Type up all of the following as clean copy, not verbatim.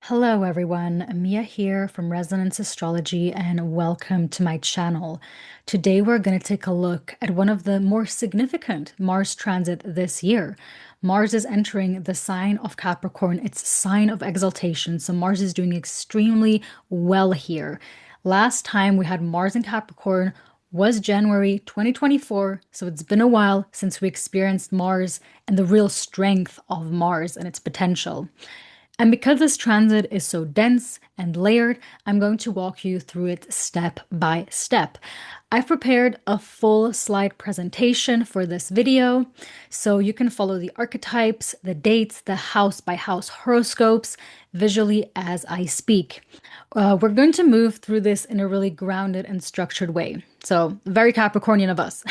Hello, everyone. Mia here from Resonance Astrology, and welcome to my channel. Today, we're going to take a look at one of the more significant Mars transit this year. Mars is entering the sign of Capricorn, its sign of exaltation. So, Mars is doing extremely well here. Last time we had Mars in Capricorn was January 2024. So, it's been a while since we experienced Mars and the real strength of Mars and its potential. And because this transit is so dense and layered, I'm going to walk you through it step by step. I've prepared a full slide presentation for this video, so you can follow the archetypes, the dates, the house by house horoscopes visually as I speak. We're going to move through this in a really grounded and structured way. So, very Capricornian of us.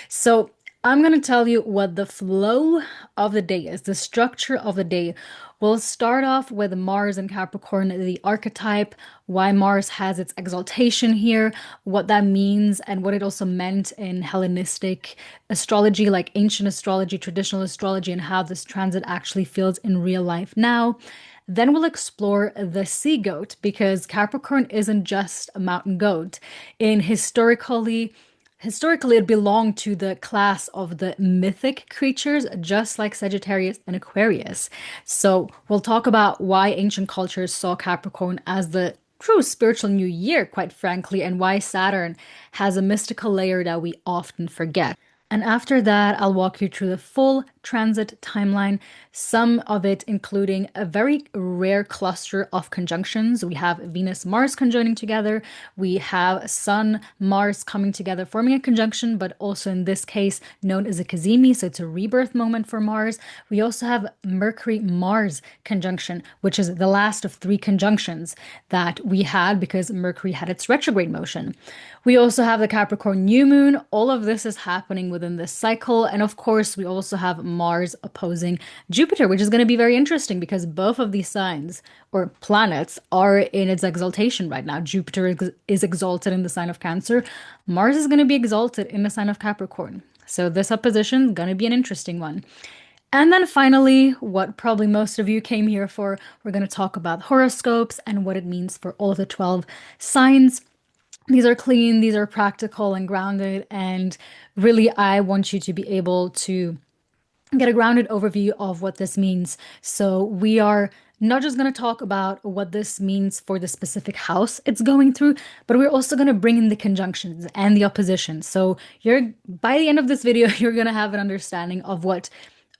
So, I'm going to tell you what the flow of the day is, the structure of the day. We'll start off with Mars and Capricorn, the archetype, why Mars has its exaltation here, what that means, and what it also meant in Hellenistic astrology, like ancient astrology, traditional astrology, and how this transit actually feels in real life now. Then we'll explore the sea goat because Capricorn isn't just a mountain goat. In Historically, it belonged to the class of the mythic creatures, just like Sagittarius and Aquarius. So, we'll talk about why ancient cultures saw Capricorn as the true spiritual new year, quite frankly, and why Saturn has a mystical layer that we often forget. And after that, I'll walk you through the full transit timeline, some of it including a very rare cluster of conjunctions. We have Venus Mars conjoining together, we have Sun Mars coming together, forming a conjunction, but also in this case known as a cazimi, so it's a rebirth moment for Mars. We also have Mercury Mars conjunction, which is the last of three conjunctions that we had because Mercury had its retrograde motion. We also have the Capricorn New Moon. All of this is happening within this cycle. And of course, we also have Mars opposing Jupiter, which is going to be very interesting because both of these signs or planets are in its exaltation right now. Jupiter is exalted in the sign of Cancer. Mars is going to be exalted in the sign of Capricorn. So this opposition is going to be an interesting one. And then finally, what probably most of you came here for, we're going to talk about horoscopes and what it means for all of the 12 signs. These are clean, these are practical and grounded, and really, I want you to be able to get a grounded overview of what this means. So, we are not just going to talk about what this means for the specific house it's going through, but we're also going to bring in the conjunctions and the oppositions. So, you're by the end of this video, you're going to have an understanding of what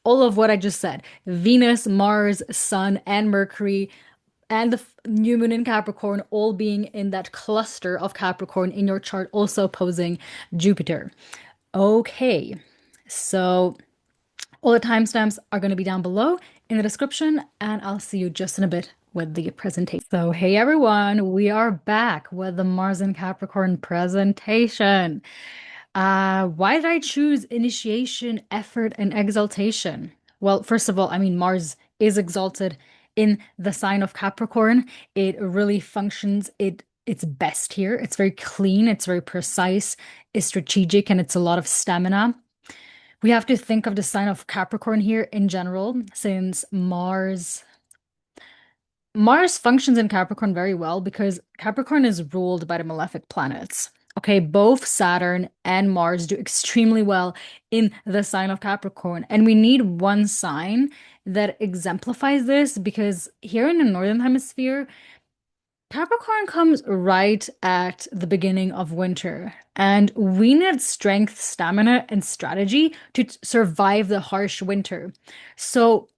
all of what I just said: Venus, Mars, Sun, and Mercury and the new moon in Capricorn all being in that cluster of Capricorn in your chart, also opposing Jupiter. Okay, so all the timestamps are going to be down below in the description, and I'll see you just in a bit with the presentation. So, hey everyone, we are back with the Mars in Capricorn presentation. Why did I choose initiation, effort, and exaltation? Well, first of all, I mean, Mars is exalted in the sign of Capricorn. It really functions its best here. It's very clean, it's very precise, it's strategic, and it's a lot of stamina. We have to think of the sign of Capricorn here in general, since Mars functions in Capricorn very well because Capricorn is ruled by the malefic planets. Okay, both Saturn and Mars do extremely well in the sign of Capricorn. And we need one sign that exemplifies this because here in the Northern Hemisphere, Capricorn comes right at the beginning of winter, and we need strength, stamina, and strategy to survive the harsh winter. So,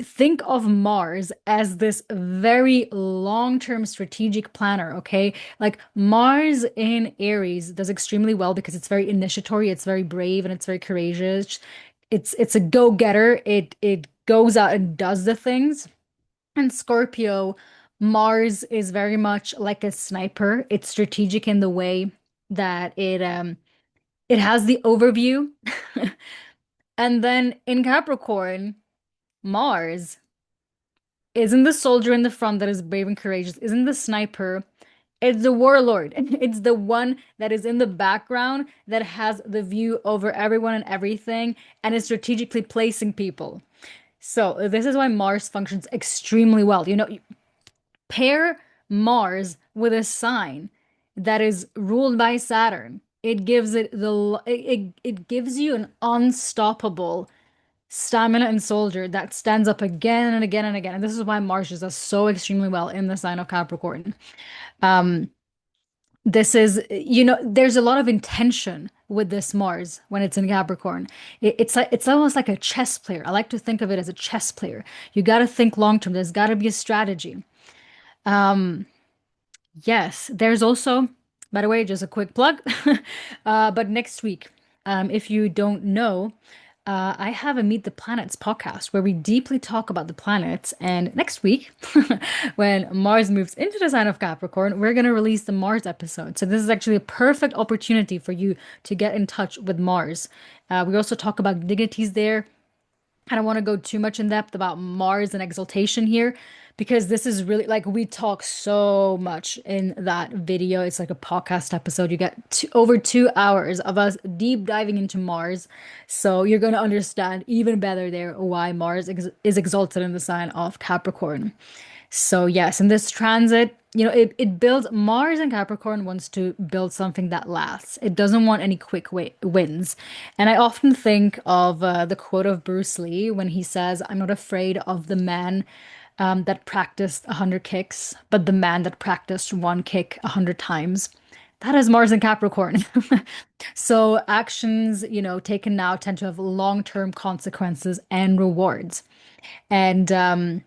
think of Mars as this very long-term strategic planner, okay? Like Mars in Aries does extremely well because it's very initiatory, it's very brave, and it's very courageous. It's a go-getter. It goes out and does the things. And Scorpio, Mars is very much like a sniper. It's strategic in the way that it has the overview. And then in Capricorn, Mars isn't the soldier in the front that is brave and courageous, isn't the sniper. It's the warlord. It's the one that is in the background that has the view over everyone and everything and is strategically placing people. So this is why Mars functions extremely well. Pair Mars with a sign that is ruled by Saturn. It gives it gives you an unstoppable stamina and soldier that stands up again and again and again. And this is why Mars does so extremely well in the sign of Capricorn. Um, this is, there's a lot of intention with this Mars when it's in Capricorn. It's almost like a chess player. I like to think of it as a chess player. You got to think long term. There's got to be a strategy. Um, yes, there's also, by the way, just a quick plug. But next week, if you don't know, I have a Meet the Planets podcast where we deeply talk about the planets. And next week, when Mars moves into the sign of Capricorn, we're going to release the Mars episode. So this is actually a perfect opportunity for you to get in touch with Mars. We also talk about dignities there. I don't want to go too much in depth about Mars and exaltation here because this is really like we talk so much in that video. It's like a podcast episode. You get over 2 hours of us deep diving into Mars. So you're going to understand even better there why Mars is exalted in the sign of Capricorn. So yes, in this transit, it builds Mars and Capricorn wants to build something that lasts. It doesn't want any quick wins. And I often think of the quote of Bruce Lee when he says, "I'm not afraid of the man that practiced 100 kicks, but the man that practiced one kick 100 times." That is Mars and Capricorn. So actions, taken now tend to have long-term consequences and rewards. And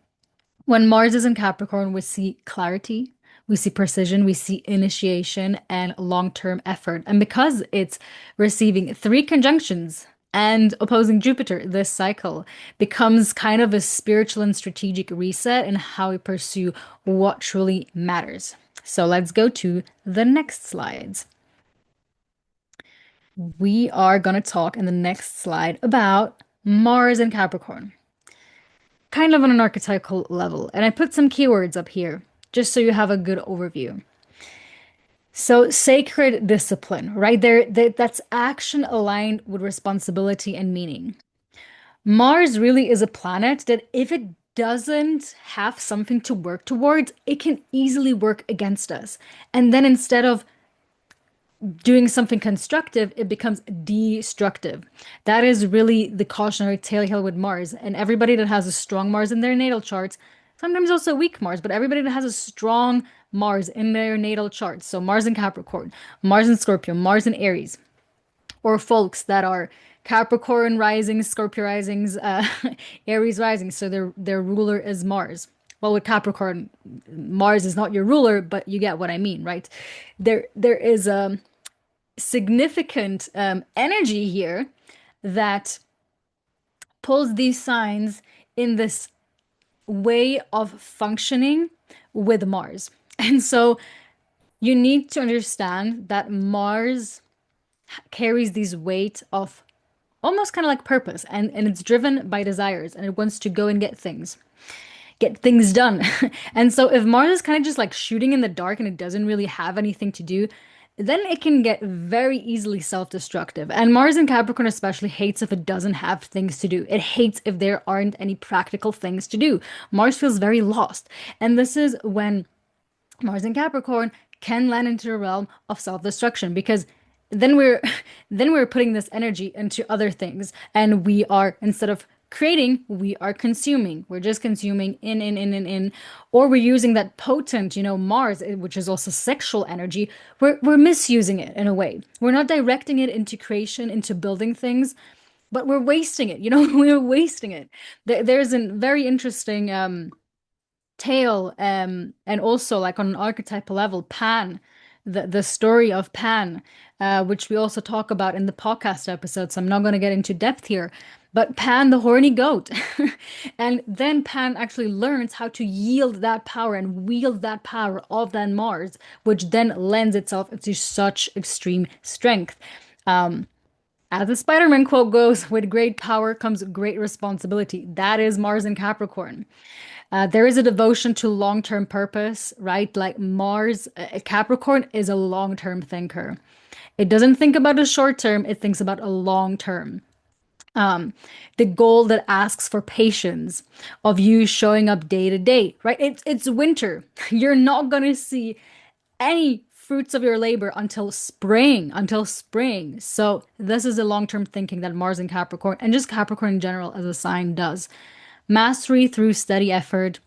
when Mars is in Capricorn, we see clarity, we see precision, we see initiation and long-term effort. And because it's receiving three conjunctions and opposing Jupiter, this cycle becomes kind of a spiritual and strategic reset in how we pursue what truly matters. So let's go to the next slides. We are going to talk in the next slide about Mars and Capricorn, kind of on an archetypal level. And I put some keywords up here just so you have a good overview. So, sacred discipline, right there, that's action aligned with responsibility and meaning. Mars really is a planet that if it doesn't have something to work towards, it can easily work against us. And then instead of doing something constructive, it becomes destructive. That is really the cautionary tale here with Mars. And everybody that has a strong Mars in their natal charts, sometimes also weak Mars, but everybody that has a strong Mars in their natal charts, so Mars in Capricorn, Mars in Scorpio, Mars in Aries, or folks that are Capricorn risings, Scorpio risings, Aries risings, so their ruler is Mars. Well, with Capricorn, Mars is not your ruler, but you get what I mean, right? There is a significant energy here that pulls these signs in this way of functioning with Mars. And so you need to understand that Mars carries these weight of almost kind of like purpose and it's driven by desires and it wants to go and get things done. And so if Mars is kind of just like shooting in the dark and it doesn't really have anything to do, then it can get very easily self-destructive. And Mars in Capricorn especially hates if it doesn't have things to do. It hates if there aren't any practical things to do. Mars feels very lost. And this is when Mars in Capricorn can land into the realm of self-destruction because then we're then we're putting this energy into other things and we are instead of creating, we are consuming. We're just consuming in, or we're using that potent, Mars, which is also sexual energy. We're misusing it in a way. We're not directing it into creation, into building things, but we're wasting it. We're wasting it. There's a very interesting tale, and also like on an archetypal level, Pan, the story of Pan, which we also talk about in the podcast episode. So I'm not going to get into depth here. But Pan, the horny goat. And then Pan actually learns how to yield that power and wield that power of that Mars, which then lends itself to such extreme strength. As the Spider-Man quote goes, with great power comes great responsibility. That is Mars in Capricorn. There is a devotion to long-term purpose, right? Like Mars, Capricorn is a long-term thinker. It doesn't think about a short term, it thinks about a long term. um, the goal that asks for patience, of you showing up day to day, right? It's winter. You're not gonna see any fruits of your labor until spring. So this is the long-term thinking that Mars in Capricorn and just Capricorn in general as a sign does. Mastery through steady effort.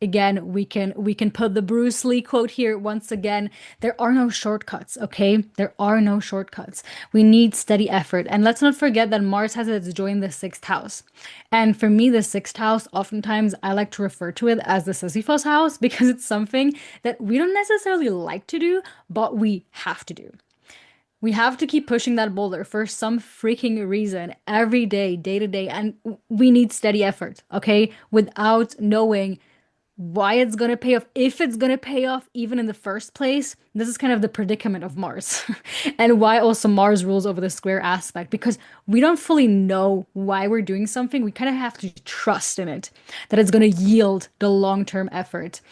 Again, we can put the Bruce Lee quote here once again. There are no shortcuts, okay? There are no shortcuts. We need steady effort. And let's not forget that Mars has its join the sixth house. And for me, the sixth house, oftentimes I like to refer to it as the Sisyphus house because it's something that we don't necessarily like to do, but we have to do. We have to keep pushing that boulder for some freaking reason every day, day to day. And we need steady effort, okay? Without knowing why it's going to pay off, if it's going to pay off even in the first place. This is kind of the predicament of Mars and why also Mars rules over the square aspect because we don't fully know why we're doing something. We kind of have to trust in it that it's going to yield the long-term effort.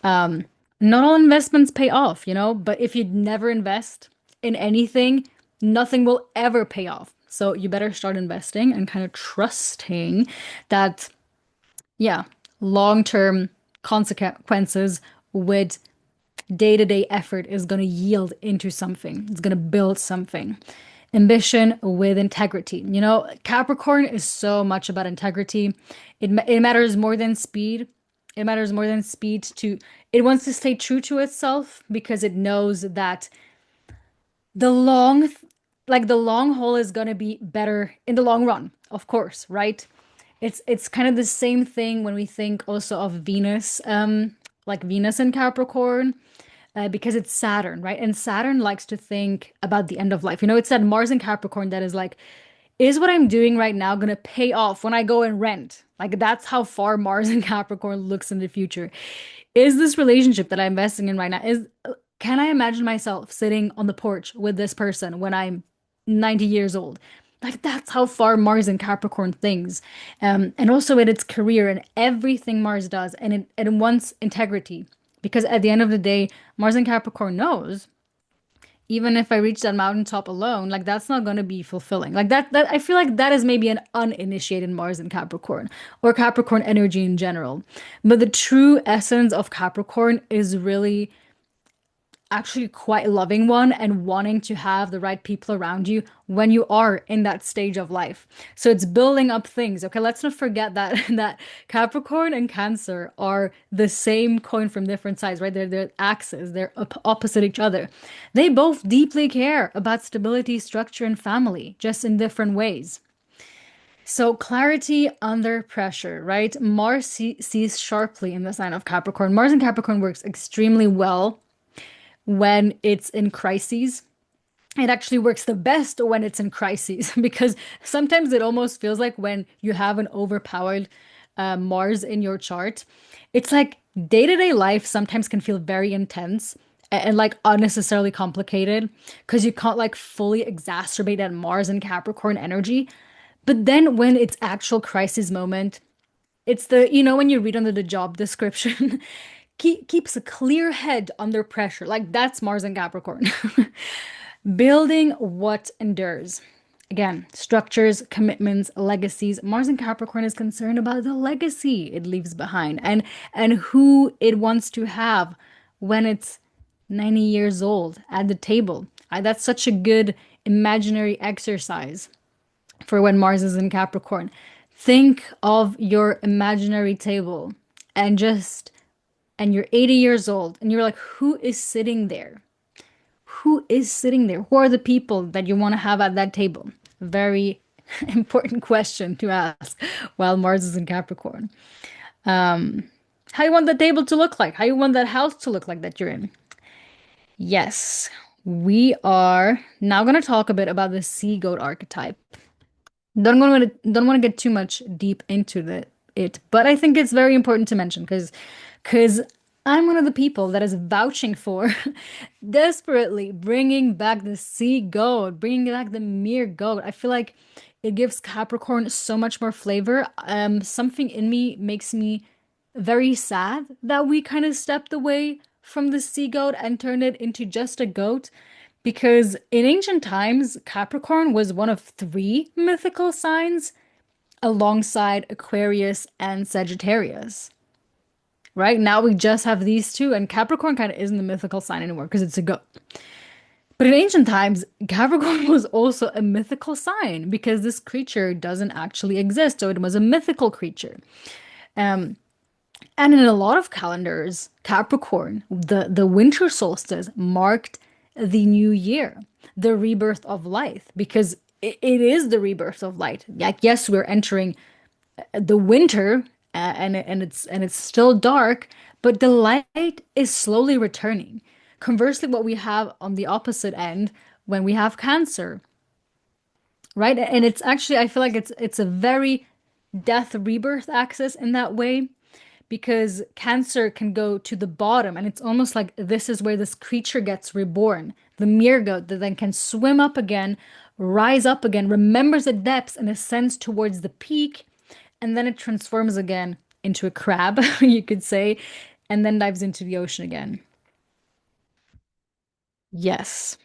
Um, Not all investments pay off, but if you never invest in anything, nothing will ever pay off. So you better start investing and kind of trusting that, yeah, long-term consequences with day-to-day effort is going to yield into something. It's going to build something. Ambition with integrity. Capricorn is so much about integrity. It matters more than speed. It matters more than speed to it wants to stay true to itself because it knows that the long the long haul is going to be better in the long run, of course, right? It's kind of the same thing when we think also of Venus, like Venus in Capricorn, because it's Saturn, right? And Saturn likes to think about the end of life. It's that Mars in Capricorn that is like, is what I'm doing right now gonna pay off when I go and rent? Like that's how far Mars in Capricorn looks in the future. Is this relationship that I'm investing in right now, can I imagine myself sitting on the porch with this person when I'm 90 years old? Like that's how far Mars and Capricorn thinks. And also in its career and everything Mars does, and it wants integrity. Because at the end of the day, Mars and Capricorn knows, even if I reach that mountaintop alone, like that's not going to be fulfilling. Like that I feel like that is maybe an uninitiated Mars in Capricorn or Capricorn energy in general. But the true essence of Capricorn is really actually quite a loving one and wanting to have the right people around you when you are in that stage of life. So it's building up things. Okay, let's not forget that that Capricorn and Cancer are the same coin from different sides, right? They're axes, they're opposite each other. They both deeply care about stability, structure, and family, just in different ways. So clarity under pressure, right? Mars sees sharply in the sign of Capricorn. Mars in Capricorn works extremely well when it's in crises. It actually works the best when it's in crises because sometimes it almost feels like when you have an overpowered Mars in your chart, it's like day-to-day life sometimes can feel very intense and like unnecessarily complicated because you can't like fully exacerbate that Mars and Capricorn energy. But then when it's actual crisis moment, it's when you read under the job description, keeps a clear head under pressure. Like that's Mars and Capricorn. Building what endures. Again, structures, commitments, legacies. Mars and Capricorn is concerned about the legacy it leaves behind and who it wants to have when it's 90 years old at the table. That's such a good imaginary exercise for when Mars is in Capricorn. Think of your imaginary table and and you're 80 years old and you're like, who is sitting there? Who is sitting there? Who are the people that you want to have at that table? Very important question to ask while Mars is in Capricorn. How you want the table to look like? How you want that house to look like that you're in? Yes, we are now going to talk a bit about the Sea Goat archetype. Don't want to get too much deep into it, but I think it's very important to mention because I'm one of the people that is vouching for desperately bringing back the Sea Goat, bringing back the mere goat. I feel like it gives Capricorn so much more flavor. Something in me makes me very sad that we kind of stepped away from the Sea Goat and turned it into just a goat Because in ancient times, Capricorn was one of three mythical signs alongside Aquarius and Sagittarius. Right now, we just have these two, and Capricorn kind of isn't the mythical sign anymore because it's a goat. But in ancient times, Capricorn was also a mythical sign because this creature doesn't actually exist. So it was a mythical creature. Um, and in a lot of calendars, Capricorn, the winter solstice, marked the new year, the rebirth of life, because it is the rebirth of light. Like, yes, we're entering the winter, and it's still dark, but the light is slowly returning. Conversely, what we have on the opposite end when we have Cancer, right? And it's actually, I feel like it's a very death rebirth axis in that way because Cancer can go to the bottom, and it's almost like this is where this creature gets reborn. The mere goat that then can swim up again, rise up again, remembers the depths, and ascends towards the peak, and then it transforms again into a crab, you could say, and then dives into the ocean again. Yes.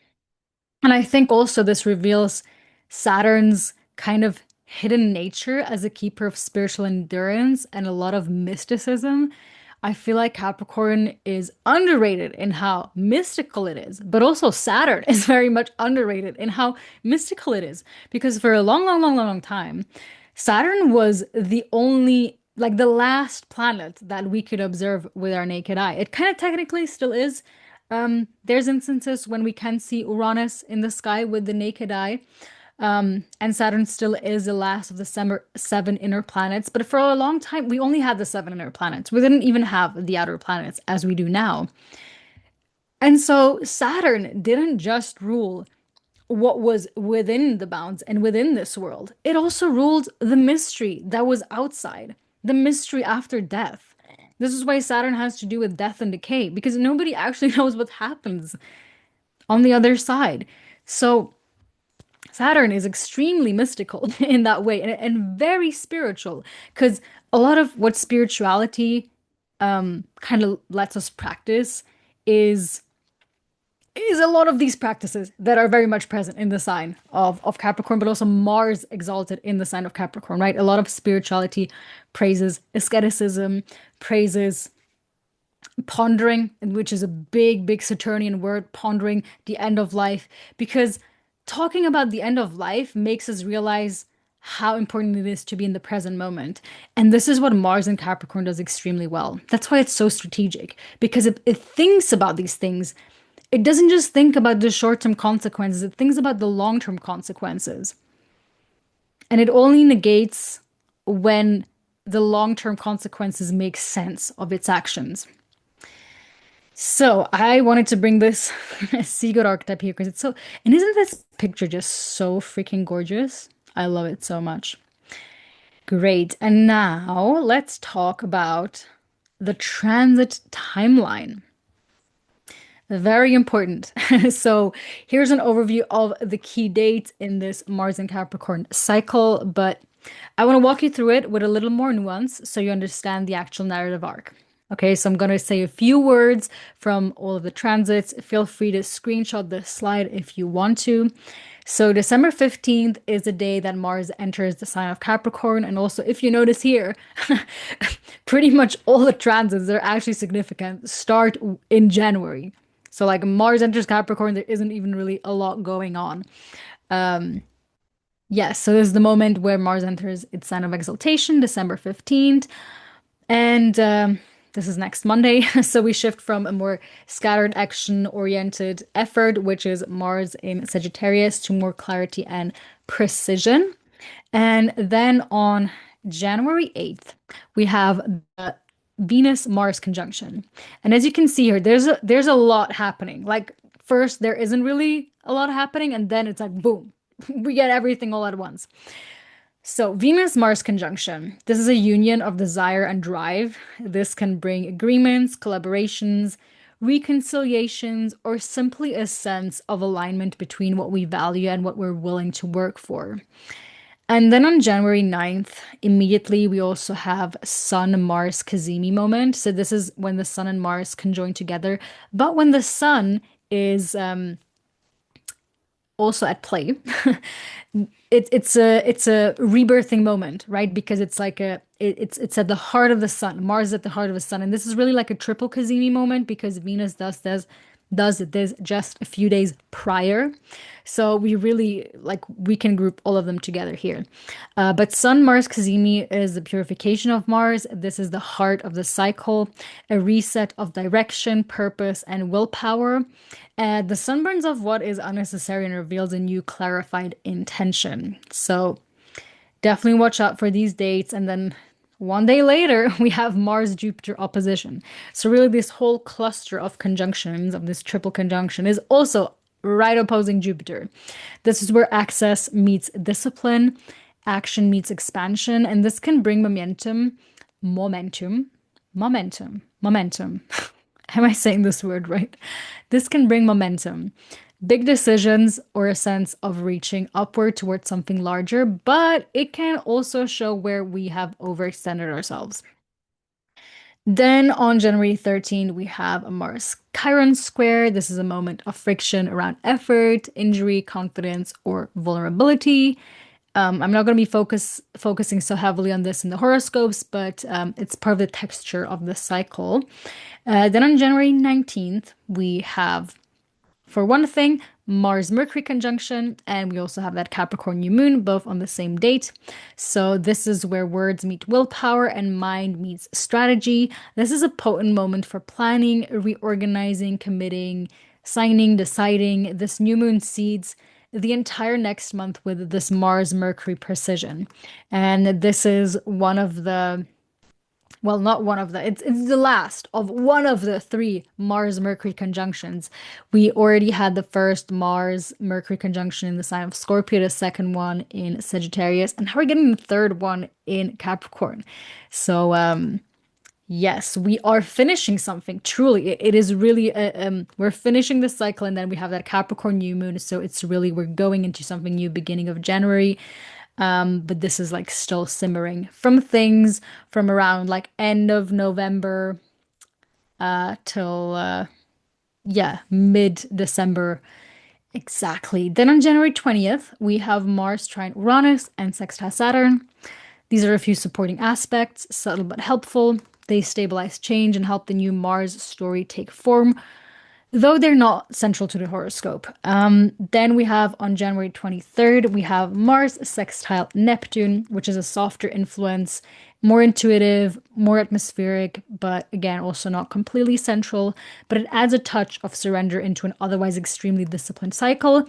And I think also this reveals Saturn's kind of hidden nature as a keeper of spiritual endurance and a lot of mysticism. I feel like Capricorn is underrated in how mystical it is, but also Saturn is very much underrated in how mystical it is. Because for a long, long, long, long, long time, Saturn was the only, like the last planet that we could observe with our naked eye. It kind of technically still is. There's instances when we can see Uranus in the sky with the naked eye. And Saturn still is the last of the seven inner planets. But for a long time, we only had the seven inner planets. We didn't even have the outer planets as we do now. And so Saturn didn't just rule what was within the bounds and within this world, it also ruled the mystery that was outside, the mystery after death. This is why Saturn has to do with death and decay, because nobody actually knows what happens on the other side. So Saturn is extremely mystical in that way and very spiritual because a lot of what spirituality kind of lets us practice is is a lot of these practices that are very much present in the sign of Capricorn, but also Mars exalted in the sign of Capricorn, right? A lot of spirituality praises asceticism, praises pondering, which is a big, big Saturnian word, pondering the end of life, because talking about the end of life makes us realize how important it is to be in the present moment. And this is what Mars and Capricorn does extremely well. That's why it's so strategic, because it thinks about these things. It doesn't just think about the short-term consequences, it thinks about the long-term consequences. And it only negates when the long-term consequences make sense of its actions. So I wanted to bring this Sea Goat archetype here because it's so, and isn't this picture just so freaking gorgeous? I love it so much. Great. And now let's talk about the transit timeline. Very important. So here's an overview of the key dates in this Mars and Capricorn cycle, but I want to walk you through it with a little more nuance so you understand the actual narrative arc. Okay, so I'm going to say a few words from all of the transits. Feel free to screenshot this slide if you want to. So December 15th is the day that Mars enters the sign of Capricorn. And also, if you notice here, pretty much all the transits that are actually significant start in January. So like Mars enters Capricorn, there isn't even really a lot going on. Yes, so this is the moment where Mars enters its sign of exaltation, December 15th. And this is next Monday. So we shift from a more scattered action-oriented effort, which is Mars in Sagittarius, to more clarity and precision. And then on January 8th, we have the Venus-Mars conjunction. And as you can see here, there's a lot happening. Like first, there isn't really a lot happening, and then it's like boom, we get everything all at once. So, Venus Mars conjunction. This is a union of desire and drive. This can bring agreements, collaborations, reconciliations, or simply a sense of alignment between what we value and what we're willing to work for. And then on January 9th, immediately we also have Sun Mars Cazimi moment. So, this is when the Sun and Mars conjoin together, but when the Sun is also at play. It's a rebirthing moment, right? Because it's like it's at the heart of the sun. Mars is at the heart of the sun, and this is really like a triple Cazimi moment because Venus does this just a few days prior. So we really like we can group all of them together here. But Sun Mars Cazimi is the purification of Mars. This is the heart of the cycle, a reset of direction, purpose, and willpower. The sun burns off what is unnecessary and reveals a new clarified intention. So definitely watch out for these dates. And then one day later, we have Mars Jupiter opposition. So, really, this whole cluster of conjunctions, of this triple conjunction, is also right opposing Jupiter. This is where access meets discipline, action meets expansion, and this can bring momentum. Am I saying this word right? This can bring momentum, big decisions, or a sense of reaching upward towards something larger, but it can also show where we have overextended ourselves. Then on January 13, we have a Mars Chiron square. This is a moment of friction around effort, injury, confidence, or vulnerability. I'm not going to be focusing so heavily on this in the horoscopes, but it's part of the texture of the cycle. Then on January 19th, we have, for one thing, Mars Mercury conjunction, and we also have that Capricorn New Moon, both on the same date. So, this is where words meet willpower and mind meets strategy. This is a potent moment for planning, reorganizing, committing, signing, deciding. This new moon seeds the entire next month with this Mars Mercury precision. And this is one of the well, not one of the, it's the last of one of the three Mars Mercury conjunctions. We already had the first Mars Mercury conjunction in the sign of Scorpio, the second one in Sagittarius, and now we're getting the third one in Capricorn. So, yes, we are finishing something. Truly, it is really we're finishing the cycle, and then we have that Capricorn new moon. So it's really we're going into something new beginning of January. But this is like still simmering from things from around like end of November till yeah, mid-December exactly. Then on January 20th, we have Mars trine Uranus and sextile Saturn. These are a few supporting aspects, subtle but helpful. They stabilize change and help the new Mars story take form, though they're not central to the horoscope. Then we have on January 23rd, we have Mars sextile Neptune, which is a softer influence, more intuitive, more atmospheric, but again, also not completely central. But it adds a touch of surrender into an otherwise extremely disciplined cycle.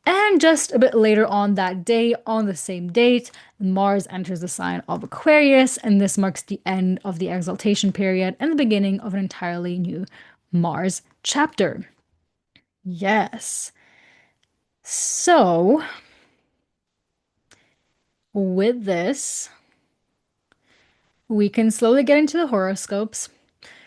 And just a bit later on that day, on the same date, Mars enters the sign of Aquarius, and this marks the end of the exaltation period and the beginning of an entirely new Mars chapter. Yes. So, with this, we can slowly get into the horoscopes.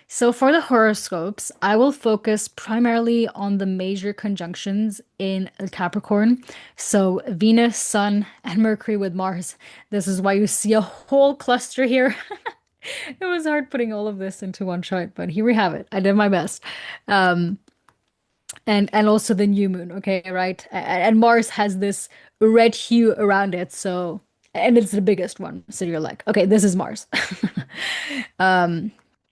So, for the horoscopes, I will focus primarily on the major conjunctions in Capricorn. So, Venus, Sun, and Mercury with Mars. This is why you see a whole cluster here. It was hard putting all of this into one chart, but here we have it. I did my best. Um, and also the new moon, okay, right? And Mars has this red hue around it, so and it's the biggest one. So you're like, okay, this is Mars.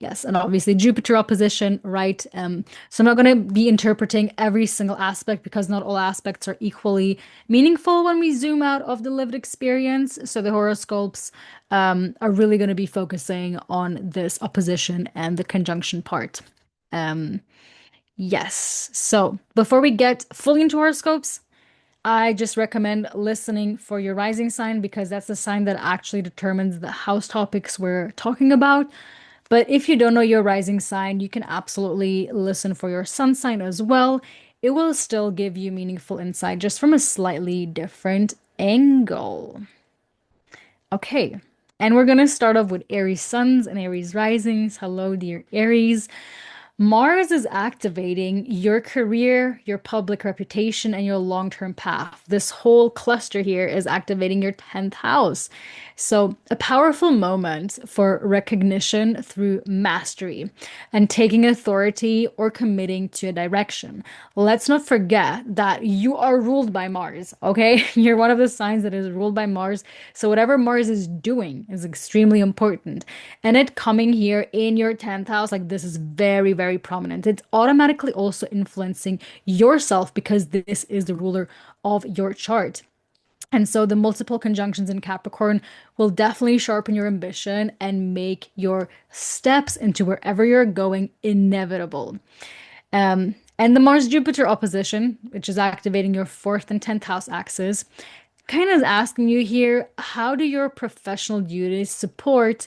Yes, and obviously Jupiter opposition, right? So I'm not going to be interpreting every single aspect because not all aspects are equally meaningful when we zoom out of the lived experience. So the horoscopes are really going to be focusing on this opposition and the conjunction part. Um, yes. So before we get fully into horoscopes, I just recommend listening for your rising sign because that's the sign that actually determines the house topics we're talking about. But if you don't know your rising sign, you can absolutely listen for your sun sign as well. It will still give you meaningful insight just from a slightly different angle. Okay, and we're gonna start off with Aries suns and Aries risings. Hello, dear Aries. Mars is activating your career, your public reputation, and your long-term path. This whole cluster here is activating your 10th house. So, a powerful moment for recognition through mastery and taking authority or committing to a direction. Let's not forget that you are ruled by Mars, okay? You're one of the signs that is ruled by Mars. So, whatever Mars is doing is extremely important. And it coming here in your 10th house, like this is very, very prominent. It's automatically also influencing yourself because this is the ruler of your chart. And so the multiple conjunctions in Capricorn will definitely sharpen your ambition and make your steps into wherever you're going inevitable. And the Mars Jupiter opposition, which is activating your fourth and 10th house axis, kind of is asking you here, how do your professional duties support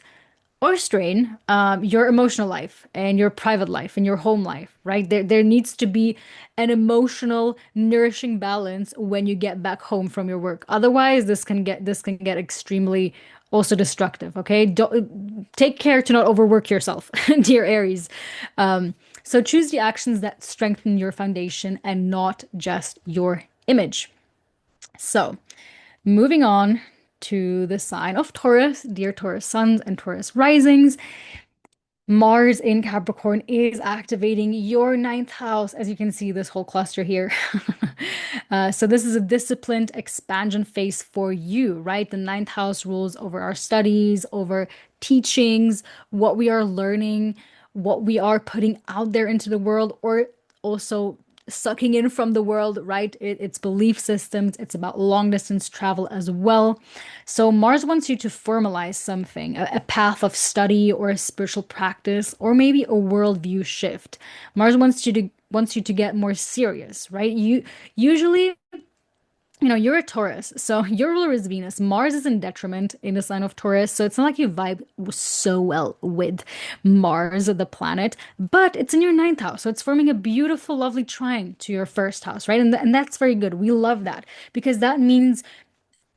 or strain your emotional life and your private life and your home life, right? There needs to be an emotional, nourishing balance when you get back home from your work. Otherwise, this can get extremely also destructive. Okay, don't take care to not overwork yourself, dear Aries. So choose the actions that strengthen your foundation and not just your image. So moving on to the sign of Taurus, dear Taurus suns and Taurus risings. Mars in Capricorn is activating your ninth house, as you can see, this whole cluster here. So this is a disciplined expansion phase for you, right? The ninth house rules over our studies, over teachings, what we are learning, what we are putting out there into the world, or also sucking in from the world, right? It's belief systems, it's about long distance travel as well. So Mars wants you to formalize something, a path of study or a spiritual practice, or maybe a worldview shift. Mars wants you to get more serious, right? You usually you're a Taurus, so your ruler is Venus. Mars is in detriment in the sign of Taurus, so it's not like you vibe so well with Mars, the planet, but it's in your ninth house, so it's forming a beautiful, lovely trine to your first house, right? And that's very good. We love that because that means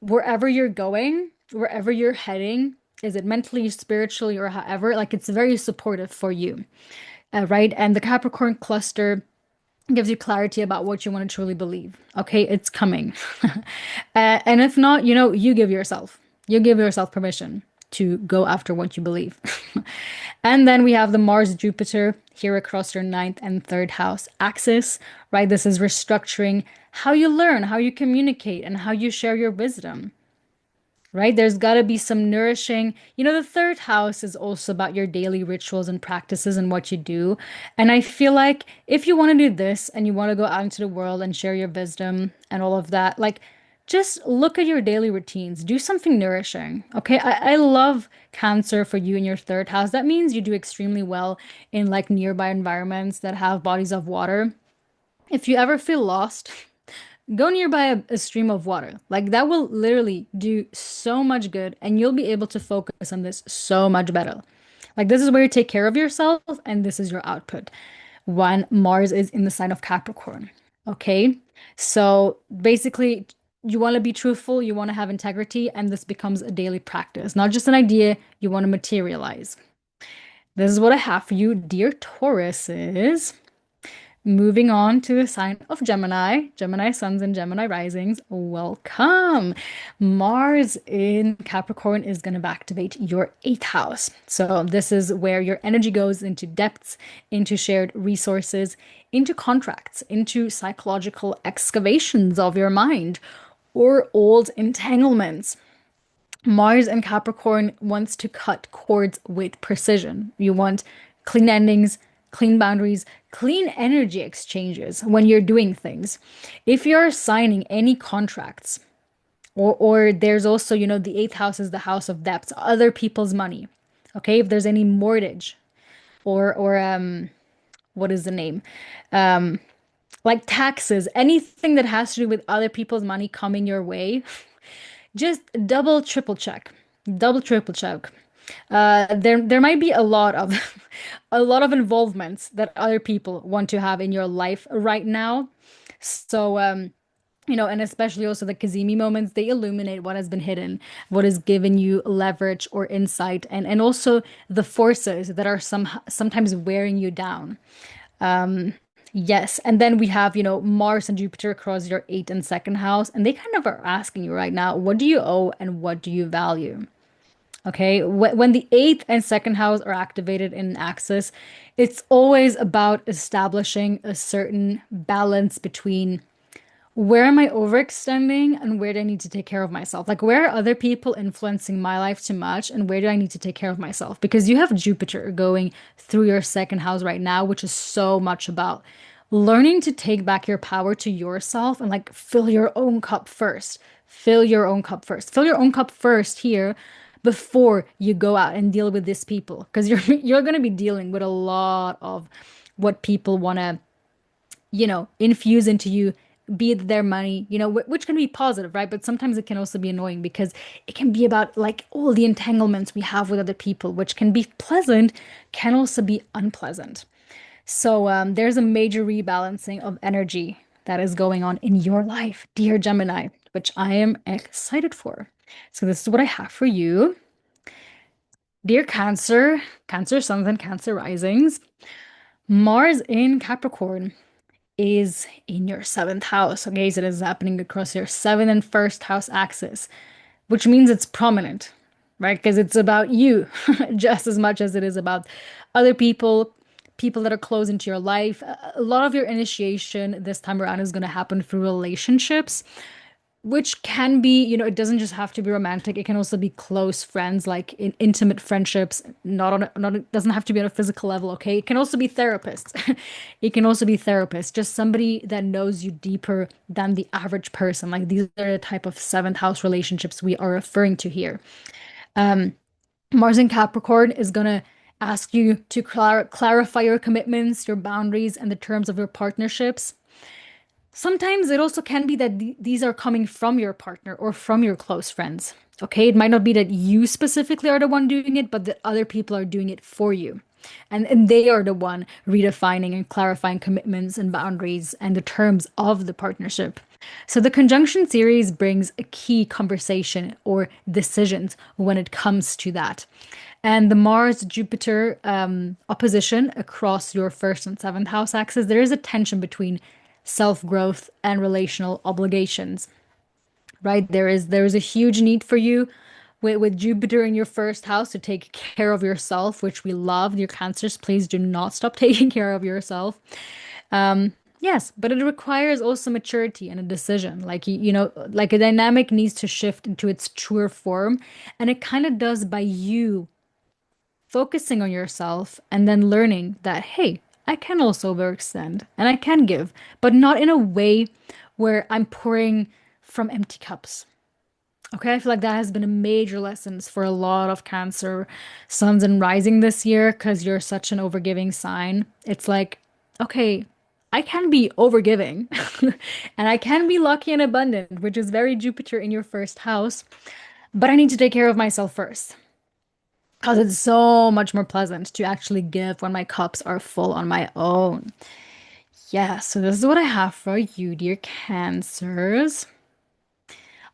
wherever you're going, wherever you're heading, is it mentally, spiritually, or however, like it's very supportive for you, right? And the Capricorn cluster gives you clarity about what you want to truly believe. Okay, it's coming. And if not, you give yourself permission to go after what you believe. And then we have the Mars Jupiter here across your ninth and third house axis, right? This is restructuring how you learn, how you communicate, and how you share your wisdom, right? There's got to be some nourishing. The third house is also about your daily rituals and practices and what you do. And I feel like if you want to do this and you want to go out into the world and share your wisdom and all of that, like just look at your daily routines, do something nourishing. Okay. I love Cancer for you in your third house. That means you do extremely well in like nearby environments that have bodies of water. If you ever feel lost, go nearby a stream of water. Like that will literally do so much good, and you'll be able to focus on this so much better. Like this is where you take care of yourself, and this is your output when Mars is in the sign of Capricorn. Okay. So basically, you want to be truthful, you want to have integrity, and this becomes a daily practice, not just an idea you want to materialize. This is what I have for you, dear Tauruses. Moving on to the sign of Gemini, Gemini suns and Gemini risings. Welcome. Mars in Capricorn is going to activate your eighth house. So, this is where your energy goes into depths, into shared resources, into contracts, into psychological excavations of your mind or old entanglements. Mars and Capricorn wants to cut cords with precision. You want clean endings, clean boundaries, clean energy exchanges when you're doing things. If you're signing any contracts, or there's also, the eighth house is the house of debts, other people's money. Okay, if there's any mortgage or what is the name? Like taxes, anything that has to do with other people's money coming your way, just double, triple check. Double, triple check. There might be a lot of a lot of involvements that other people want to have in your life right now. So And especially also the Kazemi moments, they illuminate what has been hidden, what has given you leverage or insight, and also the forces that are sometimes wearing you down. Yes, and then we have, Mars and Jupiter across your eighth and second house, and they kind of are asking you right now, what do you owe and what do you value? Okay, when the eighth and second house are activated in axis, it's always about establishing a certain balance between where am I overextending and where do I need to take care of myself? Like, where are other people influencing my life too much and where do I need to take care of myself? Because you have Jupiter going through your second house right now, which is so much about learning to take back your power to yourself and like fill your own cup first. Fill your own cup first. Fill your own cup first here before you go out and deal with these people because you're going to be dealing with a lot of what people want to infuse into you, be it their money, which can be positive, right? But sometimes it can also be annoying because it can be about like all the entanglements we have with other people, which can be pleasant, can also be unpleasant. So there's a major rebalancing of energy that is going on in your life, dear Gemini, which I am excited for. So this is what I have for you. Dear Cancer, Cancer suns and Cancer risings, Mars in Capricorn is in your seventh house. Okay, so this is happening across your seventh and first house axis, which means it's prominent, right? Because it's about you just as much as it is about other people, people that are close into your life. A lot of your initiation this time around is going to happen through relationships, which can be, it doesn't just have to be romantic. It can also be close friends, like in intimate friendships, not it doesn't have to be on a physical level, okay? It can also be therapists. It can also be therapists, just somebody that knows you deeper than the average person. Like these are the type of seventh house relationships we are referring to here. Mars in Capricorn is gonna ask you to clarify your commitments, your boundaries, and the terms of your partnerships. Sometimes it also can be that these are coming from your partner or from your close friends. Okay, it might not be that you specifically are the one doing it, but that other people are doing it for you. And they are the one redefining and clarifying commitments and boundaries and the terms of the partnership. So the conjunction series brings a key conversation or decisions when it comes to that. And the Mars Jupiter opposition across your first and seventh house axis, there is a tension between self growth and relational obligations, right? There is a huge need for you with Jupiter in your first house to take care of yourself, which we love. Your Cancers, please do not stop taking care of yourself. Yes, but it requires also maturity and a decision. Like like a dynamic needs to shift into its truer form, and it kind of does by you focusing on yourself and then learning that, hey, I can also overextend and I can give, but not in a way where I'm pouring from empty cups. Okay, I feel like that has been a major lessons for a lot of Cancer suns and rising this year because you're such an overgiving sign. It's like, okay, I can be overgiving and I can be lucky and abundant, which is very Jupiter in your first house, but I need to take care of myself first. Because it's so much more pleasant to actually give when my cups are full on my own. Yeah, so this is what I have for you, dear Cancers.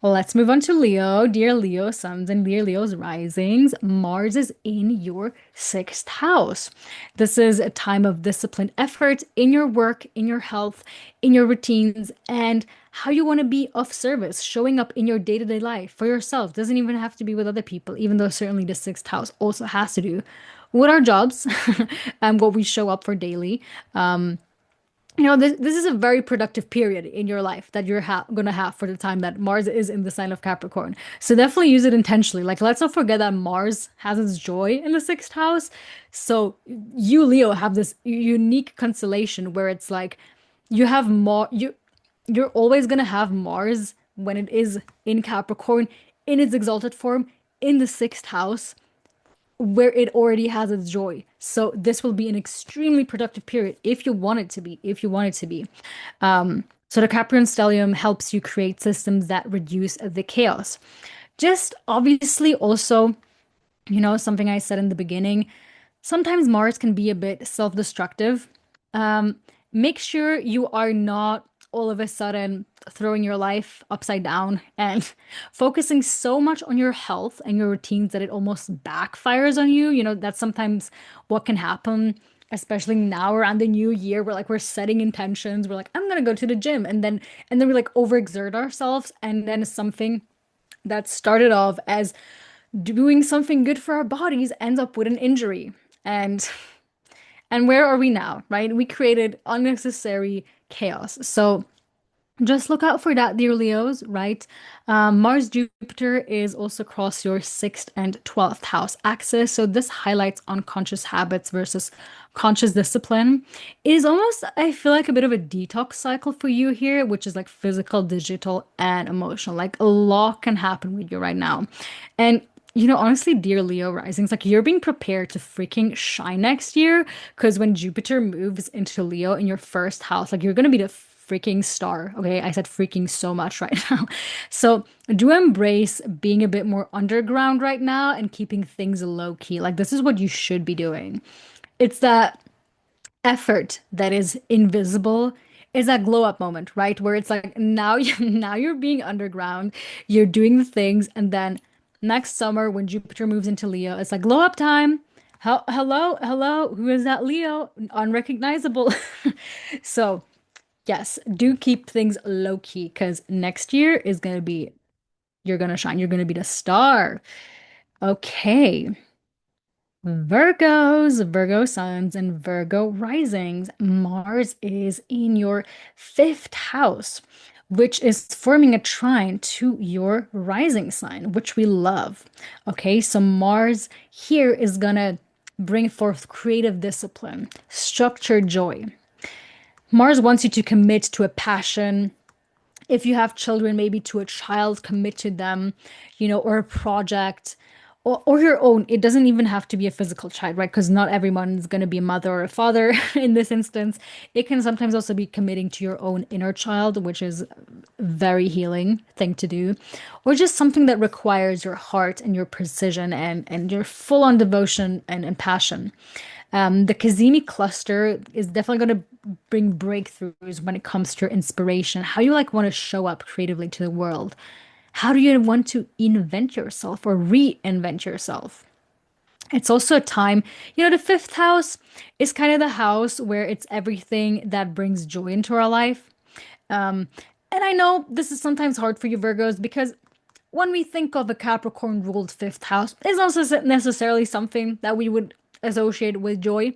Let's move on to Leo. Dear Leo suns and dear Leo's risings, Mars is in your sixth house. This is a time of disciplined effort in your work, in your health, in your routines, and how you want to be of service, showing up in your day-to-day life for yourself. Doesn't even have to be with other people, even though certainly the sixth house also has to do with our jobs and what we show up for daily. This is a very productive period in your life that you're gonna have for the time that Mars is in the sign of Capricorn. So definitely use it intentionally. Like, let's not forget that Mars has its joy in the sixth house. So you, Leo, have this unique constellation where it's like you have you're always gonna have Mars when it is in Capricorn in its exalted form in the sixth house where it already has its joy. So this will be an extremely productive period if you want it to be, if you want it to be. So the Capricorn stellium helps you create systems that reduce the chaos. Just obviously also, something I said in the beginning, sometimes Mars can be a bit self-destructive. Make sure you are not all of a sudden throwing your life upside down and focusing so much on your health and your routines that it almost backfires on you. That's sometimes what can happen, especially now around the new year. We're setting intentions. We're like, I'm gonna go to the gym, and then we like overexert ourselves, and then something that started off as doing something good for our bodies ends up with an injury. And where are we now, right? We created unnecessary chaos. So just look out for that, dear Leos, right? Mars Jupiter is also across your sixth and 12th house axis. So this highlights unconscious habits versus conscious discipline. It is almost, I feel like, a bit of a detox cycle for you here, which is like physical, digital, and emotional. Like a lot can happen with you right now. And honestly, dear Leo risings, like you're being prepared to freaking shine next year because when Jupiter moves into Leo in your first house, like you're gonna be the freaking star. Okay, I said freaking so much right now. So do embrace being a bit more underground right now and keeping things low key. Like this is what you should be doing. It's that effort that is invisible, is that glow up moment, right? Where it's like now now you're being underground, you're doing the things, and then next summer when Jupiter moves into Leo, it's like glow up time. Hello, hello, who is that Leo? Unrecognizable. So, yes, do keep things low key because next year is gonna be, you're gonna shine, you're gonna be the star. Okay. Virgos, Virgo suns, and Virgo risings. Mars is in your fifth house, which is forming a trine to your rising sign, which we love. Okay, so Mars here is gonna bring forth creative discipline, structured joy. Mars wants you to commit to a passion. If you have children, maybe to a child, commit to them, or a project, or your own. It doesn't even have to be a physical child, right? Because not everyone's going to be a mother or a father in this instance. It can sometimes also be committing to your own inner child, which is a very healing thing to do, or just something that requires your heart and your precision and your full on devotion and passion. The Kazemi cluster is definitely going to bring breakthroughs when it comes to your inspiration, how you like want to show up creatively to the world. How do you want to invent yourself or reinvent yourself? It's also a time, the fifth house is kind of the house where it's everything that brings joy into our life. Um, and I know this is sometimes hard for you, Virgos, because when we think of a Capricorn ruled fifth house, it's not necessarily something that we would associate with joy.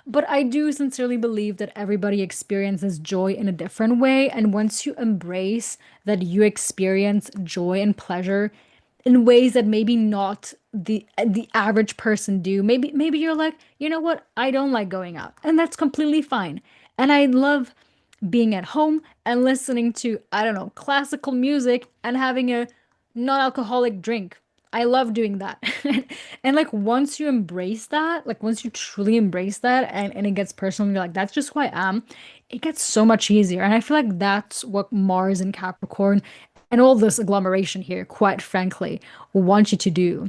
But I do sincerely believe that everybody experiences joy in a different way. And once you embrace that you experience joy and pleasure in ways that maybe not the average person do, maybe you're like, you know what? I don't like going out. And that's completely fine. And I love being at home and listening to, I don't know, classical music and having a non-alcoholic drink. I love doing that. And like once you embrace that, like once you truly embrace that and it gets personal, you're like, that's just who I am, it gets so much easier. And I feel like that's what Mars and Capricorn and all this agglomeration here, quite frankly, want you to do.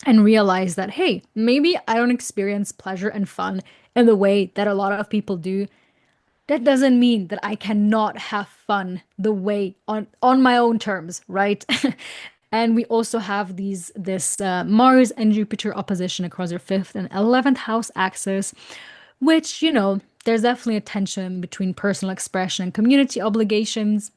And realize that, hey, maybe I don't experience pleasure and fun in the way that a lot of people do. That doesn't mean that I cannot have fun the way on my own terms, right? And we also have this Mars and Jupiter opposition across your fifth and 11th house axis, which, there's definitely a tension between personal expression and community obligations,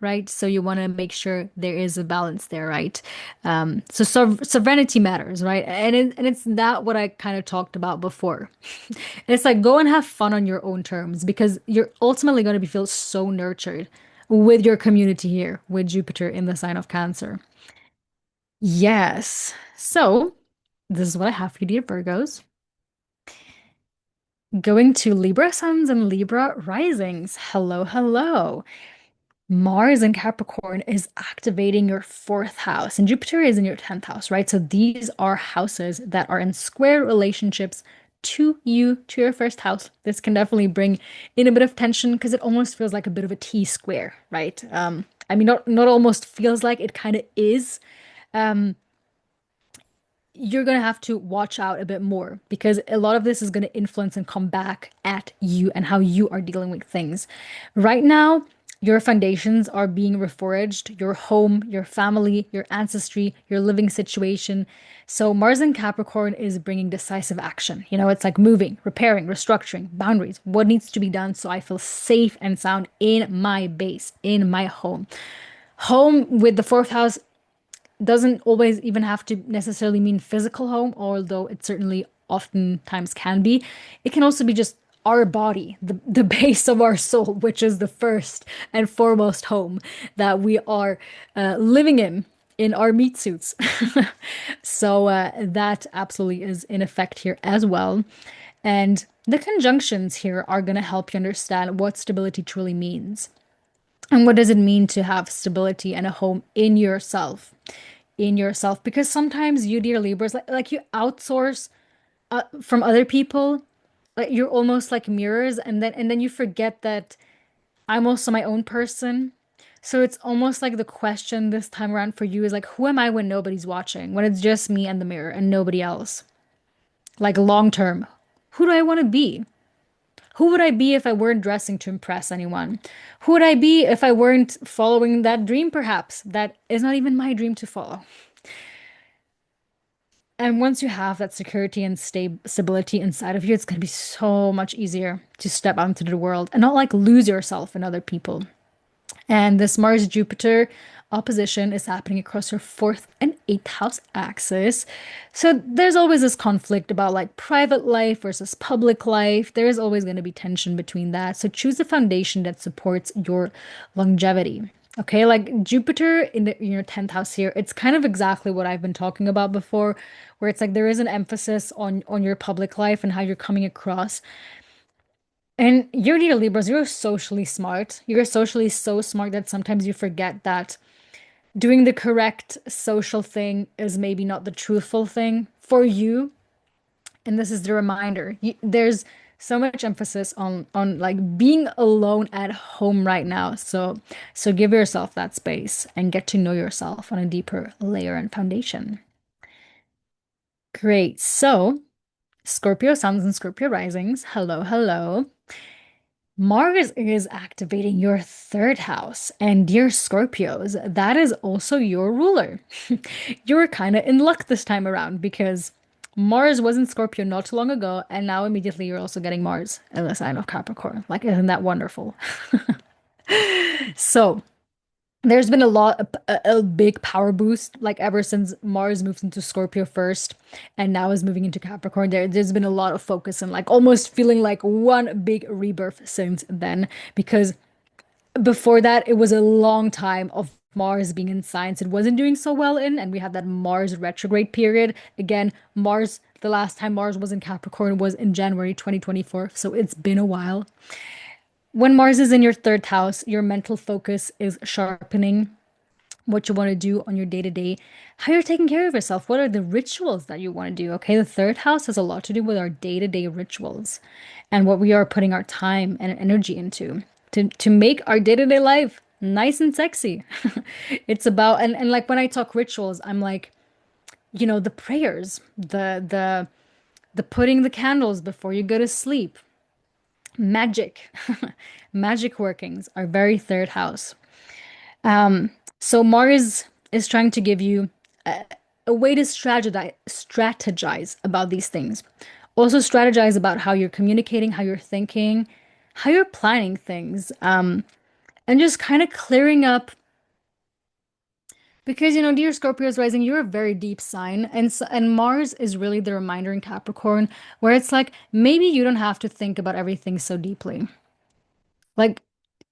right? So you want to make sure there is a balance there, right? So sovereignty matters, right? And it's that what I kind of talked about before. It's like go and have fun on your own terms because you're ultimately going to be feel so nurtured with your community here with Jupiter in the sign of Cancer. Yes. So this is what I have for you, dear Virgos. Going to Libra suns and Libra risings. Hello, hello. Mars in Capricorn is activating your fourth house, and Jupiter is in your 10th house, right? So these are houses that are in square relationships to you, to your first house. This can definitely bring in a bit of tension because it almost feels like a bit of a T square, right? I mean, not almost feels like it kind of is. Um, you're going to have to watch out a bit more because a lot of this is going to influence and come back at you and how you are dealing with things. Right now, your foundations are being reforged, your home, your family, your ancestry, your living situation. So, Mars in Capricorn is bringing decisive action. You know, it's like moving, repairing, restructuring, boundaries, what needs to be done so I feel safe and sound in my base, in my home. Home with the fourth house doesn't always even have to necessarily mean physical home, although it certainly oftentimes can be. It can also be just our body, the base of our soul, which is the first and foremost home that we are living in our meat suits. So that absolutely is in effect here as well. And the conjunctions here are going to help you understand what stability truly means. And what does it mean to have stability and a home in yourself? In yourself, because sometimes you, dear Libras, like you outsource from other people, like you're almost like mirrors, and then you forget that I'm also my own person. So it's almost like the question this time around for you is like, who am I when nobody's watching? When it's just me and the mirror and nobody else? Like long term, who do I want to be? Who would I be if I weren't dressing to impress anyone? Who would I be if I weren't following that dream, perhaps? That is not even my dream to follow. And once you have that security and stability inside of you, it's going to be so much easier to step out into the world and not like lose yourself in other people. And this Mars Jupiter opposition is happening across your fourth and eighth house axis. So there's always this conflict about like private life versus public life. There is always going to be tension between that. So choose a foundation that supports your longevity. Okay, like Jupiter in your 10th house here, it's kind of exactly what I've been talking about before, where it's like there is an emphasis on your public life and how you're coming across. And you're dear Libras, you're socially smart. You're socially so smart that sometimes you forget that doing the correct social thing is maybe not the truthful thing for you. And this is the reminder. There's so much emphasis on like being alone at home right now. So give yourself that space and get to know yourself on a deeper layer and foundation. Great. So Scorpio suns and Scorpio risings. Hello, hello. Mars is activating your third house, and dear Scorpios, that is also your ruler. You're kind of in luck this time around because Mars was in Scorpio not too long ago, and now immediately you're also getting Mars in the sign of Capricorn. Like, isn't that wonderful? So, there's been a big power boost, like ever since Mars moved into Scorpio first and now is moving into Capricorn. There's been a lot of focus and like almost feeling like one big rebirth since then. Because before that, it was a long time of Mars being in science. It wasn't doing so well in, and we had that Mars retrograde period. Again, the last time Mars was in Capricorn was in January 2024. So it's been a while. When Mars is in your third house, your mental focus is sharpening what you want to do on your day to day, how you're taking care of yourself. What are the rituals that you want to do? Okay, the third house has a lot to do with our day to day rituals and what we are putting our time and energy into to make our day to day life nice and sexy. It's about, and like when I talk rituals, I'm like, the prayers, the putting the candles before you go to sleep, magic, magic workings are very third house. So Mars is trying to give you a way to strategize about these things. Also strategize about how you're communicating, how you're thinking, how you're planning things, and just kind of clearing up. Because, dear Scorpios rising, you're a very deep sign, and Mars is really the reminder in Capricorn, where it's like maybe you don't have to think about everything so deeply. Like,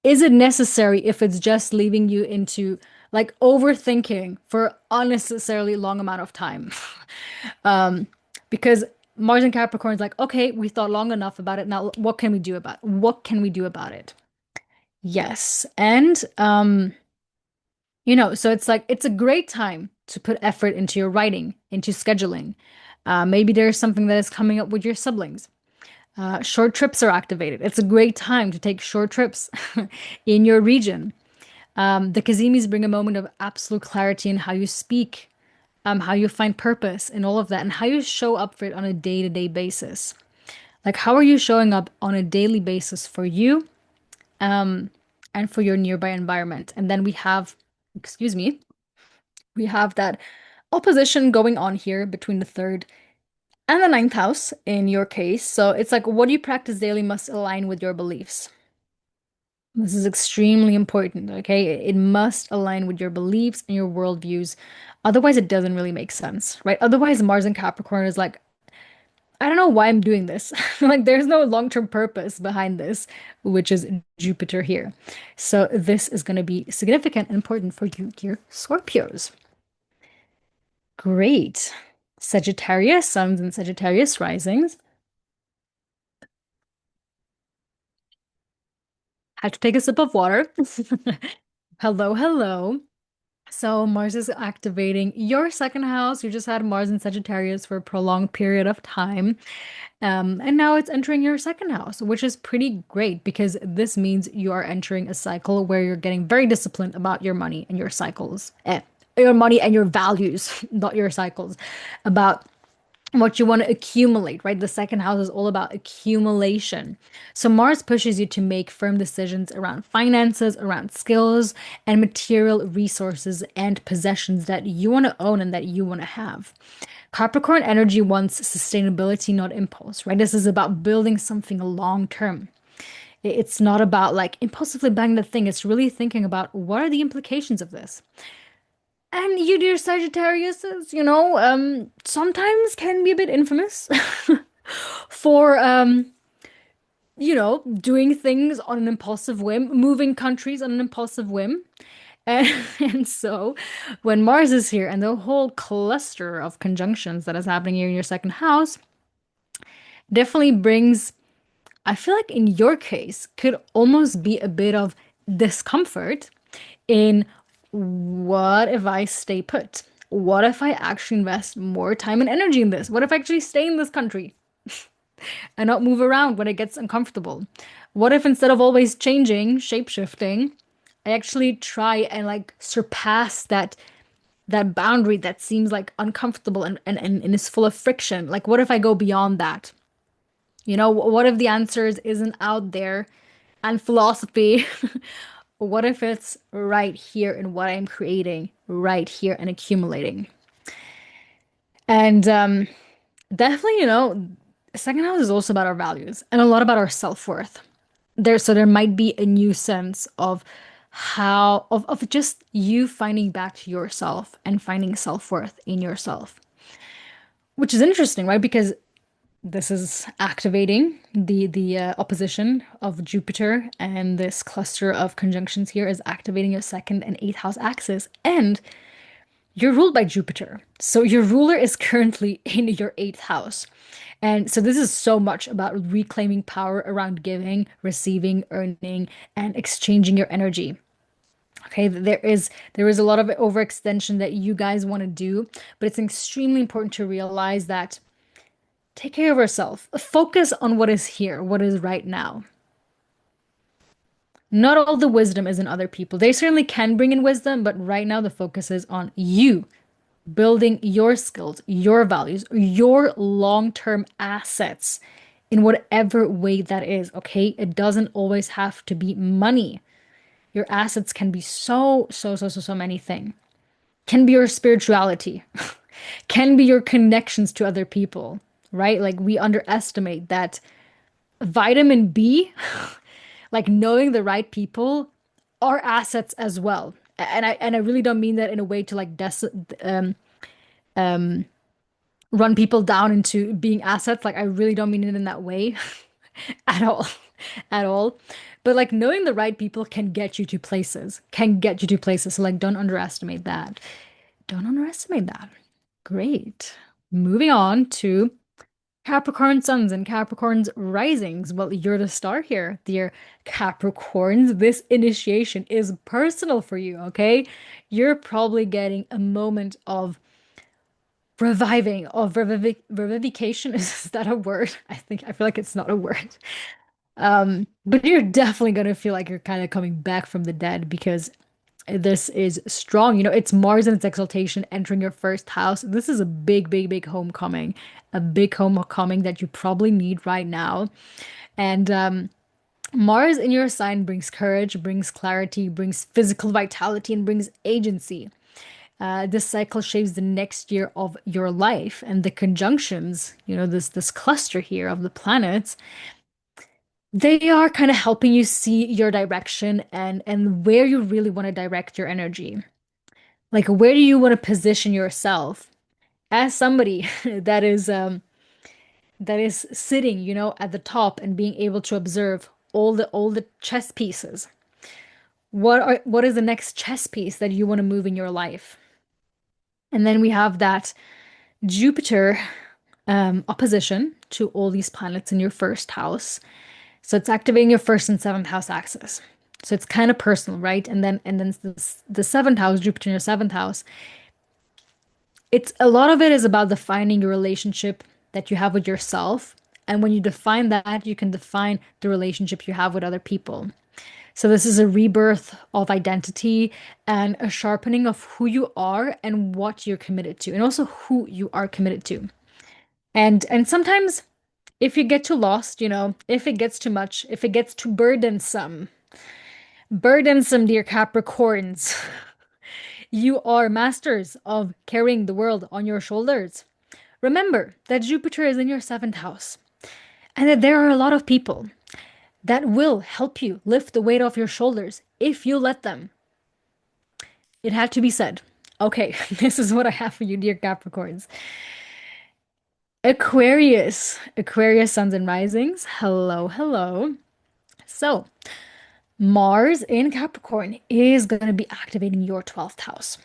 is it necessary if it's just leaving you into like overthinking for unnecessarily long amount of time? Um, because Mars and Capricorn is like, okay, we thought long enough about it. Now, what can we do about it? Yes. And so it's like it's a great time to put effort into your writing, into scheduling. Maybe there's something that is coming up with your siblings. Short trips are activated. It's a great time to take short trips in your region. The Kazimis bring a moment of absolute clarity in how you speak, how you find purpose in all of that, and how you show up for it on a day-to-day basis. Like, how are you showing up on a daily basis for you, um, and for your nearby environment? And then we have, excuse me, we have that opposition going on here between the third and the ninth house in your case. So it's like what you practice daily must align with your beliefs. This is extremely important, okay? It must align with your beliefs and your worldviews. Otherwise, it doesn't really make sense, right? Otherwise, Mars and Capricorn is like, I don't know why I'm doing this. Like, there's no long-term purpose behind this, which is Jupiter here. So this is going to be significant and important for you, dear Scorpios. Great. Sagittarius, suns and Sagittarius risings. Had to take a sip of water. Hello, hello. So Mars is activating your second house. You just had Mars in Sagittarius for a prolonged period of time. And now it's entering your second house, which is pretty great because this means you are entering a cycle where you're getting very disciplined about your money and your cycles, your money and your values, not your cycles, about what you want to accumulate, right? The second house is all about accumulation. So Mars pushes you to make firm decisions around finances, around skills, and material resources and possessions that you want to own and that you want to have. Capricorn energy wants sustainability, not impulse, right? This is about building something long term. It's not about like impulsively buying the thing. It's really thinking about what are the implications of this. And you, dear Sagittariuses, sometimes can be a bit infamous for, doing things on an impulsive whim, moving countries on an impulsive whim. And, and so when Mars is here and the whole cluster of conjunctions that is happening here in your second house definitely brings, I feel like in your case, could almost be a bit of discomfort in what if I stay put? What if I actually invest more time and energy in this? What if I actually stay in this country and not move around when it gets uncomfortable? What if instead of always changing, shape-shifting, I actually try and like surpass that boundary that seems like uncomfortable and is full of friction? Like, what if I go beyond that? What if the answers isn't out there and philosophy? What if it's right here in what I'm creating, right here and accumulating? And definitely, second house is also about our values and a lot about our self-worth. So there might be a new sense of of just you finding back to yourself and finding self-worth in yourself, which is interesting, right? Because this is activating the opposition of Jupiter, and this cluster of conjunctions here is activating your second and eighth house axis, and you're ruled by Jupiter. So your ruler is currently in your eighth house. And so this is so much about reclaiming power around giving, receiving, earning, and exchanging your energy. Okay, there is a lot of overextension that you guys want to do, but it's extremely important to realize that take care of yourself. Focus on what is here, what is right now. Not all the wisdom is in other people. They certainly can bring in wisdom, but right now the focus is on you building your skills, your values, your long-term assets in whatever way that is, okay? It doesn't always have to be money. Your assets can be so many things. Can be your spirituality, can be your connections to other people, right? Like we underestimate that vitamin B, like knowing the right people, are assets as well. And I really don't mean that in a way to like um um run people down into being assets. Like I really don't mean it in that way at all. At all. But like knowing the right people can get you to places, can get you to places. So like don't underestimate that. Don't underestimate that. Great. Moving on to Capricorn suns and Capricorn's risings. Well, you're the star here, dear Capricorns. This initiation is personal for you, okay? You're probably getting a moment of reviving, of revivification. Is that a word? I feel like it's not a word. But you're definitely gonna feel like you're kind of coming back from the dead because This is strong. It's Mars in its exaltation entering your first house. This is a big, big, big homecoming, a big homecoming that you probably need right now. And Mars in your sign brings courage, brings clarity, brings physical vitality, and brings agency. This cycle shapes the next year of your life, and the conjunctions, this cluster here of the planets, they are kind of helping you see your direction and where you really want to direct your energy. Like, where do you want to position yourself as somebody that is sitting, at the top and being able to observe all the chess pieces. What is the next chess piece that you want to move in your life? And then we have that Jupiter opposition to all these planets in your first house. So it's activating your first and seventh house axis. So it's kind of personal, right? And then the seventh house, Jupiter in your seventh house, it's a lot of it is about defining your relationship that you have with yourself. And when you define that, you can define the relationship you have with other people. So this is a rebirth of identity and a sharpening of who you are and what you're committed to, and also who you are committed to. And sometimes if you get too lost, if it gets too much, if it gets too burdensome, dear Capricorns, you are masters of carrying the world on your shoulders. Remember that Jupiter is in your seventh house and that there are a lot of people that will help you lift the weight off your shoulders if you let them. It had to be said. Okay, this is what I have for you, dear Capricorns. Aquarius suns and risings. Hello, hello. So, Mars in Capricorn is going to be activating your 12th house.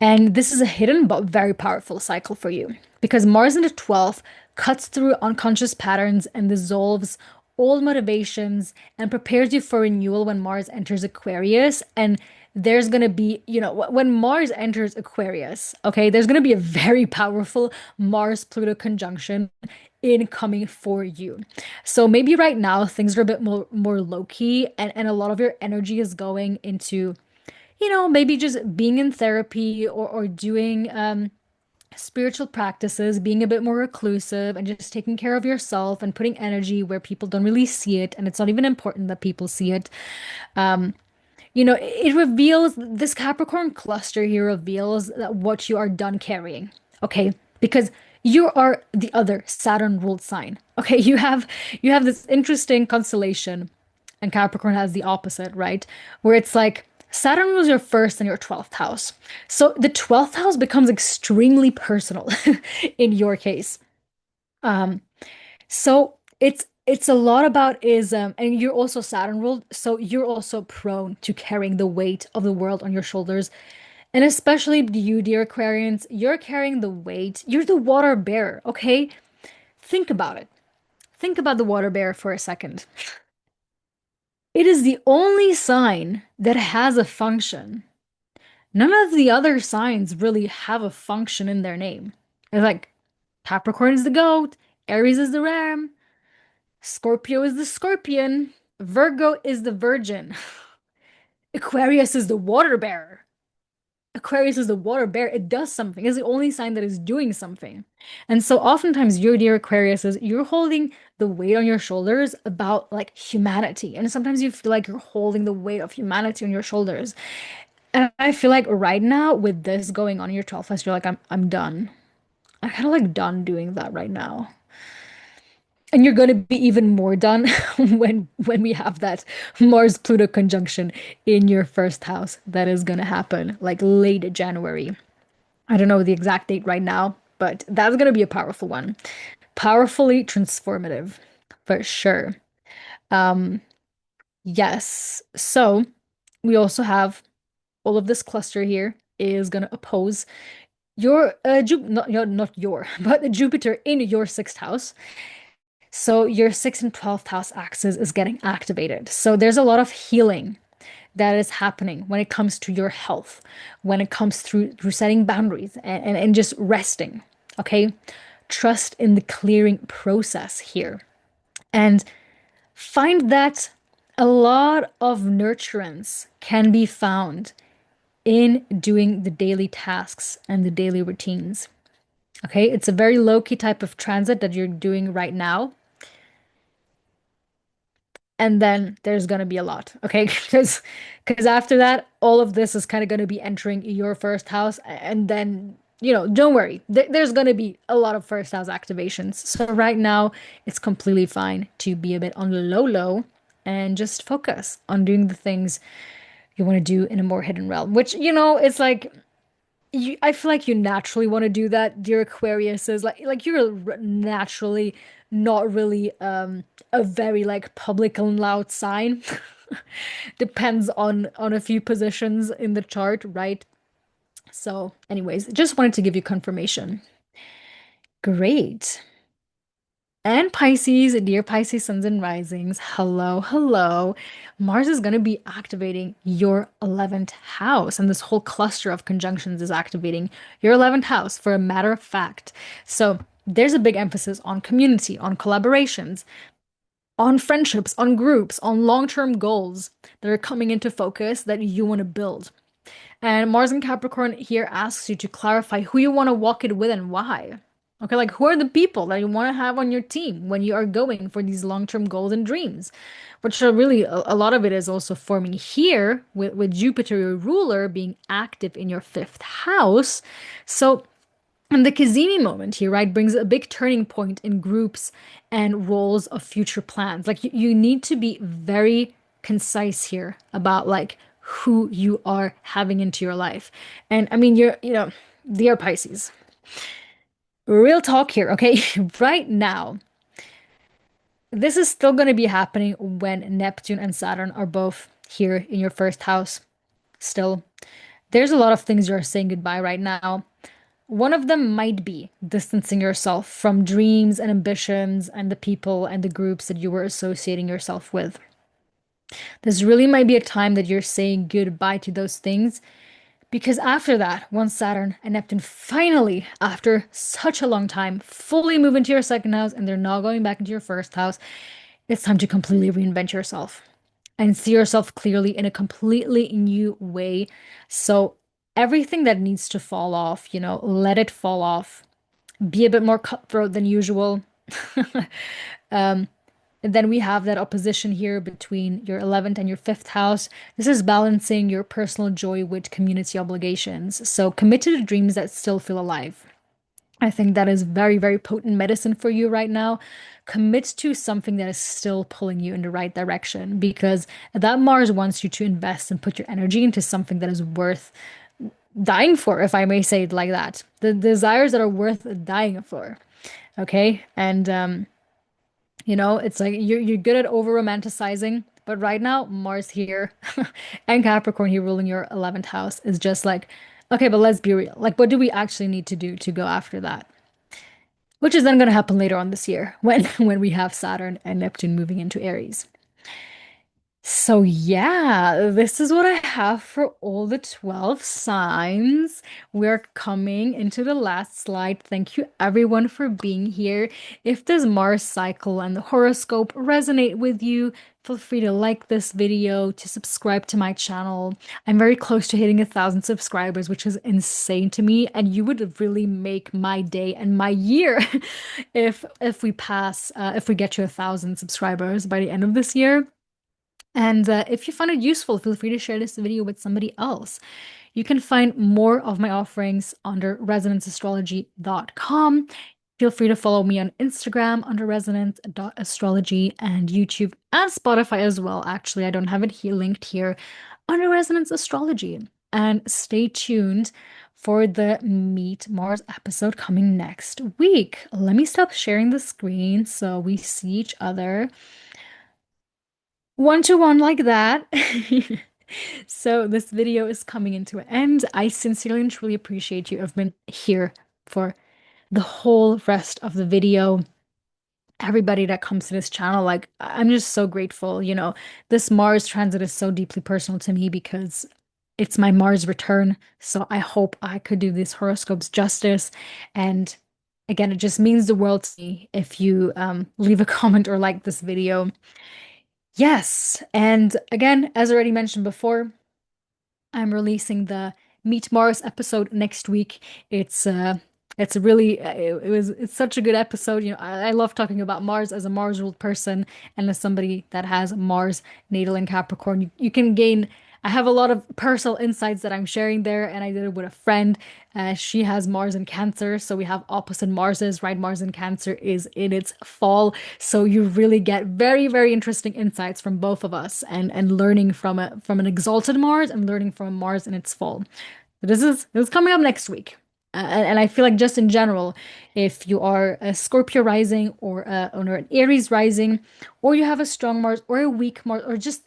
And this is a hidden but very powerful cycle for you because Mars in the 12th cuts through unconscious patterns and dissolves old motivations and prepares you for renewal when Mars enters Aquarius. And there's going to be, when Mars enters Aquarius, okay, there's going to be a very powerful Mars-Pluto conjunction incoming for you. So maybe right now things are a bit more low-key and a lot of your energy is going into maybe just being in therapy or doing spiritual practices, being a bit more reclusive and just taking care of yourself and putting energy where people don't really see it. And it's not even important that people see it. It reveals this Capricorn cluster here reveals that what you are done carrying. Okay. Because you are the other Saturn ruled sign. Okay. You have this interesting constellation and Capricorn has the opposite, right? Where it's like, Saturn rules your first and your 12th house. So the 12th house becomes extremely personal in your case. Um, so it's a lot about is and you're also Saturn ruled, so you're also prone to carrying the weight of the world on your shoulders. And especially you, dear Aquarians, you're carrying the weight. You're the water bearer, okay? Think about it. Think about the water bearer for a second. It is the only sign that has a function. None of the other signs really have a function in their name. It's like Capricorn is the goat, Aries is the ram, Scorpio is the scorpion, Virgo is the virgin, Aquarius is the water bearer. Aquarius is the water bear. It does something. It's the only sign that is doing something. And so oftentimes your dear Aquarius is you're holding the weight on your shoulders about like humanity. And sometimes you feel like you're holding the weight of humanity on your shoulders. And I feel like right now with this going on in your 12th house, you're like, I'm done. I'm kind of like done doing that right now. And you're going to be even more done when we have that Mars Pluto conjunction in your first house. That is going to happen like late January. I don't know the exact date right now, but that's going to be a powerful one. Powerfully transformative for sure. Um, yes. So we also have all of this cluster here is going to oppose your not your, but Jupiter in your sixth house. So your sixth and 12th house axis is getting activated. So there's a lot of healing that is happening when it comes to your health, when it comes through setting boundaries and just resting. Okay. Trust in the clearing process here. And find that a lot of nurturance can be found in doing the daily tasks and the daily routines. Okay, it's a very low-key type of transit that you're doing right now. And then there's gonna be a lot, okay? Because after that, all of this is kind of gonna be entering your first house, and then don't worry, there's gonna be a lot of first house activations. So right now, it's completely fine to be a bit on the low and just focus on doing the things you want to do in a more hidden realm. Which it's like I feel like you naturally want to do that, dear Aquarius. Is like you're naturally not really a very like public and loud sign. Depends on a few positions in the chart, right? So, anyways, just wanted to give you confirmation. Great. And Pisces, dear Pisces suns and risings, hello, hello. Mars is going to be activating your 11th house, and this whole cluster of conjunctions is activating your 11th house for a matter of fact. So there's a big emphasis on community, on collaborations, on friendships, on groups, on long-term goals that are coming into focus that you want to build. And Mars in Capricorn here asks you to clarify who you want to walk it with and why. Okay, like who are the people that you want to have on your team when you are going for these long-term goals and dreams? Which are really a lot of it is also forming here with Jupiter, your ruler, being active in your fifth house. So, and the Kazemi moment here, right, brings a big turning point in groups and roles of future plans. Like you need to be very concise here about like who you are having into your life. And I mean, dear Pisces, real talk here, okay? Right now, this is still going to be happening when Neptune and Saturn are both here in your first house. Still, there's a lot of things you're saying goodbye right now. One of them might be distancing yourself from dreams and ambitions and the people and the groups that you were associating yourself with. This really might be a time that you're saying goodbye to those things because after that, once Saturn and Neptune finally, after such a long time, fully move into your second house and they're not going back into your first house, it's time to completely reinvent yourself and see yourself clearly in a completely new way. So everything that needs to fall off, let it fall off. Be a bit more cutthroat than usual. Um, and then we have that opposition here between your 11th and your fifth house. This is balancing your personal joy with community obligations. So commit to the dreams that still feel alive. I think that is very, very potent medicine for you right now. Commit to something that is still pulling you in the right direction because that Mars wants you to invest and put your energy into something that is worth dying for, if I may say it like that. The desires that are worth dying for. Okay. And it's like you're good at over romanticizing, but right now, Mars here and Capricorn here ruling your 11th house is just like, okay, but let's be real. Like, what do we actually need to do to go after that? Which is then going to happen later on this year when when we have Saturn and Neptune moving into Aries. So yeah, this is what I have for all the 12 signs. We're coming into the last slide. Thank you everyone for being here. If this Mars cycle and the horoscope resonate with you, feel free to like this video, to subscribe to my channel. I'm very close to hitting 1,000 subscribers, which is insane to me, and you would really make my day and my year if we get to 1,000 subscribers by the end of this year. And if you find it useful, feel free to share this video with somebody else. You can find more of my offerings under resonanceastrology.com. Feel free to follow me on Instagram under resonance.astrology and YouTube and Spotify as well. Actually, I don't have it here linked here under Resonance Astrology. And stay tuned for the Meet Mars episode coming next week. Let me stop sharing the screen so we see each other one-to-one like that. So this video is coming into an end. I sincerely and truly appreciate you. I've been here for the whole rest of the video. Everybody that comes to this channel, like I'm just so grateful. This Mars transit is so deeply personal to me because it's my Mars return. So I hope I could do these horoscopes justice. And again, it just means the world to me if you leave a comment or like this video. Yes, and again, as already mentioned before, I'm releasing the Meet Mars episode next week. It's uh it's really it's such a good episode. I love talking about Mars as a Mars ruled person and as somebody that has Mars natal in Capricorn. You can gain I have a lot of personal insights that I'm sharing there, and I did it with a friend. She has Mars in Cancer, so we have opposite Marses, right? Mars in Cancer is in its fall, so you really get very, very interesting insights from both of us, and learning from an exalted Mars and learning from Mars in its fall. This is coming up next week. And I feel like just in general, if you are a Scorpio rising or an Aries rising, or you have a strong Mars or a weak Mars, or just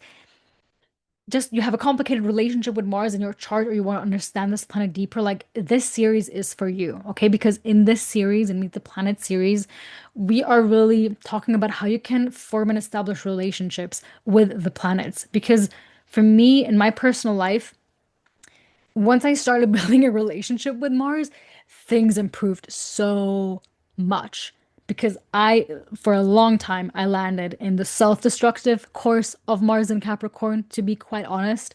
you have a complicated relationship with Mars in your chart, or you want to understand this planet deeper, like this series is for you, okay? Because in this series, in Meet the Planet series, we are really talking about how you can form and establish relationships with the planets. Because for me, in my personal life, once I started building a relationship with Mars, things improved so much because for a long time, I landed in the self-destructive course of Mars and Capricorn, to be quite honest.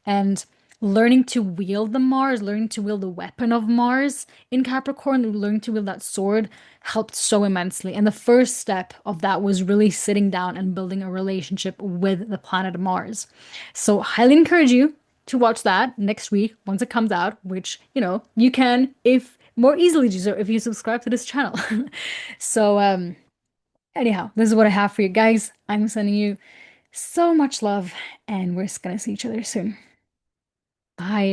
And learning to wield the Mars, learning to wield the weapon of Mars in Capricorn, learning to wield that sword helped so immensely. And the first step of that was really sitting down and building a relationship with the planet Mars. So, highly encourage you to watch that next week once it comes out, which, you can if more easily do so if you subscribe to this channel. So, anyhow, this is what I have for you guys. I'm sending you so much love, and we're just gonna see each other soon. Bye.